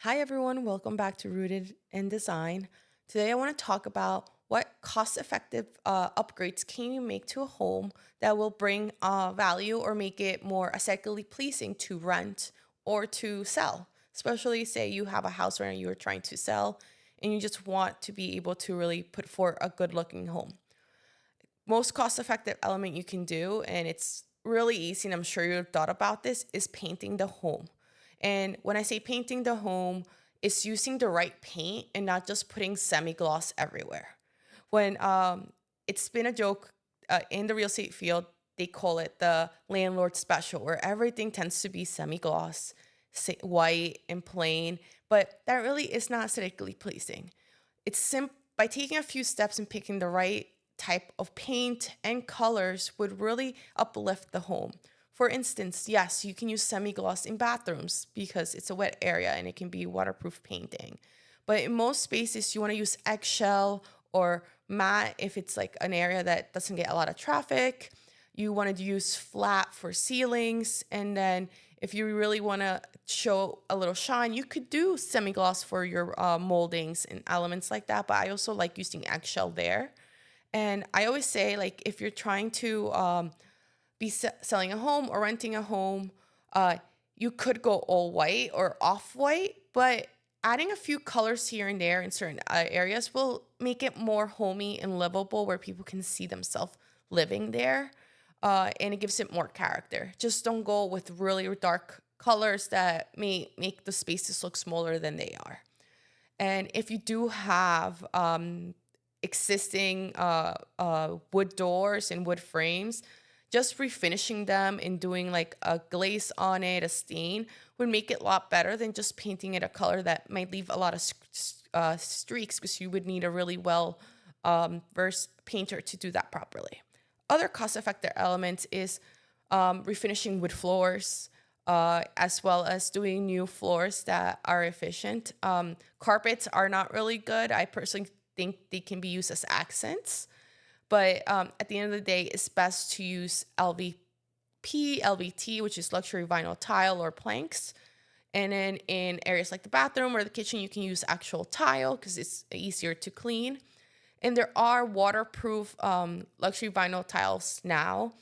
Hi everyone, welcome back to Rooted in Design. Today I want to talk about what cost-effective upgrades can you make to a home that will bring value or make it more aesthetically pleasing to rent or to sell. Especially say you have a house right now you're trying to sell and you just want to be able to really put forth a good-looking home. Most cost-effective element you can do, and it's really easy, and I'm sure you've thought about this, is painting the home. And when I say painting the home, it's using the right paint and not just putting semi-gloss everywhere. When It's been a joke in the real estate field, they call it the landlord special, where everything tends to be semi-gloss, white and plain, but that really is not aesthetically pleasing. By taking a few steps and picking the right type of paint and colors would really uplift the home. For instance, yes, you can use semi-gloss in bathrooms because it's a wet area and it can be waterproof painting. But in most spaces, you want to use eggshell or matte if it's like an area that doesn't get a lot of traffic. You want to use flat for ceilings. And then if you really want to show a little shine, you could do semi-gloss for your moldings and elements like that. But I also like using eggshell there. And I always say, like, if you're trying to be selling a home or renting a home, uh, you could go all white or off white, but adding a few colors here and there in certain areas will make it more homey and livable where people can see themselves living there. And it gives it more character. Just don't go with really dark colors that may make the spaces look smaller than they are. And if you do have existing wood doors and wood frames, just refinishing them and doing like a glaze on it, a stain, would make it a lot better than just painting it a color that might leave a lot of streaks, because you would need a really well versed painter to do that properly. Other cost effective elements is refinishing wood floors, as well as doing new floors that are efficient. Carpets are not really good. I personally think they can be used as accents, but at the end of the day, it's best to use LVT, which is luxury vinyl tile or planks. And then in areas like the bathroom or the kitchen, you can use actual tile because it's easier to clean. And there are waterproof luxury vinyl tiles now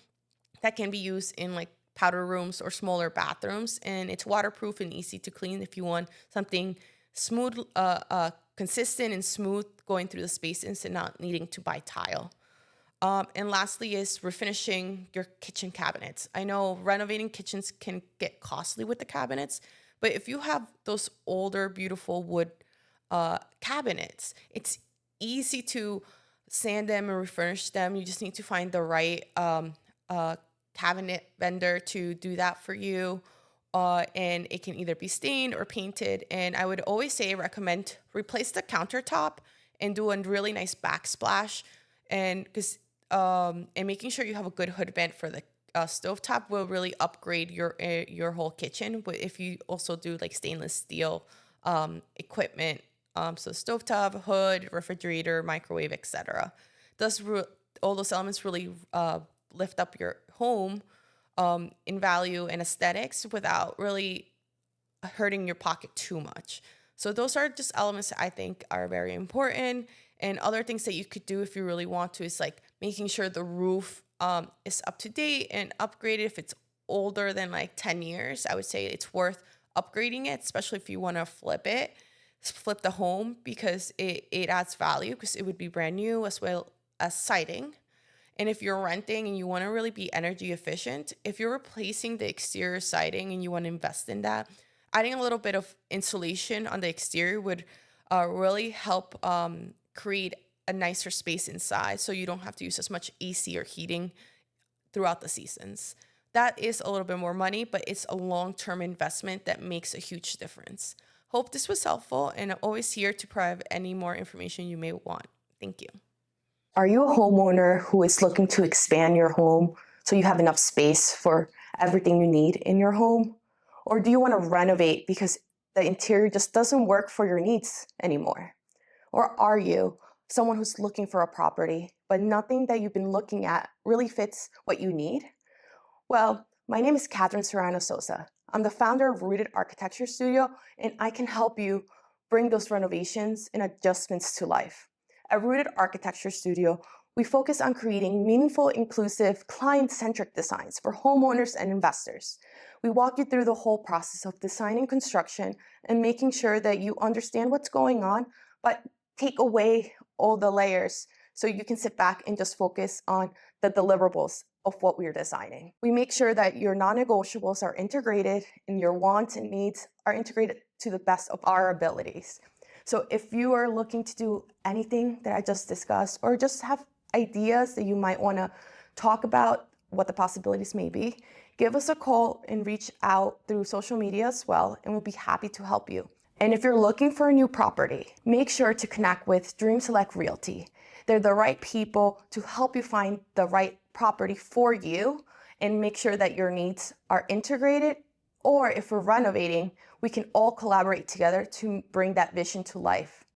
that can be used in like powder rooms or smaller bathrooms, and it's waterproof and easy to clean if you want something smooth, consistent and smooth going through the spaces and not needing to buy tile. And lastly is refinishing your kitchen cabinets. I know renovating kitchens can get costly with the cabinets, but if you have those older, beautiful wood cabinets, it's easy to sand them and refurnish them. You just need to find the right cabinet vendor to do that for you. And it can either be stained or painted. And I would always recommend replace the countertop and do a really nice backsplash. And because and making sure you have a good hood vent for the stovetop will really upgrade your whole kitchen. But if you also do like stainless steel equipment, so stovetop, hood, refrigerator, microwave, etc. All those elements really lift up your home in value and aesthetics without really hurting your pocket too much. So those are just elements that I think are very important. And other things that you could do if you really want to is like making sure the roof is up to date and upgraded. If it's older than like 10 years, I would say it's worth upgrading it, especially if you want to flip the home, because it adds value because it would be brand new, as well as siding. And if you're renting and you want to really be energy efficient, if you're replacing the exterior siding and you want to invest in that, adding a little bit of insulation on the exterior would really help create a nicer space inside, so you don't have to use as much AC or heating throughout the seasons. That is a little bit more money, but it's a long-term investment that makes a huge difference. Hope this was helpful, and I'm always here to provide any more information you may want. Thank you. Are you a homeowner who is looking to expand your home so you have enough space for everything you need in your home? Or do you want to renovate because the interior just doesn't work for your needs anymore? Or are you someone who's looking for a property, but nothing that you've been looking at really fits what you need? Well, my name is Katherine Serrano Sosa. I'm the founder of Rooted Architecture Studio, and I can help you bring those renovations and adjustments to life. At Rooted Architecture Studio, we focus on creating meaningful, inclusive, client-centric designs for homeowners and investors. We walk you through the whole process of design and construction and making sure that you understand what's going on, but take away all the layers so you can sit back and just focus on the deliverables of what we're designing. We make sure that your non-negotiables are integrated and your wants and needs are integrated to the best of our abilities. So if you are looking to do anything that I just discussed, or just have ideas that you might want to talk about what the possibilities may be, give us a call and reach out through social media as well, and we'll be happy to help you. And if you're looking for a new property, make sure to connect with Dream Select Realty. They're the right people to help you find the right property for you and make sure that your needs are integrated. Or if we're renovating, we can all collaborate together to bring that vision to life.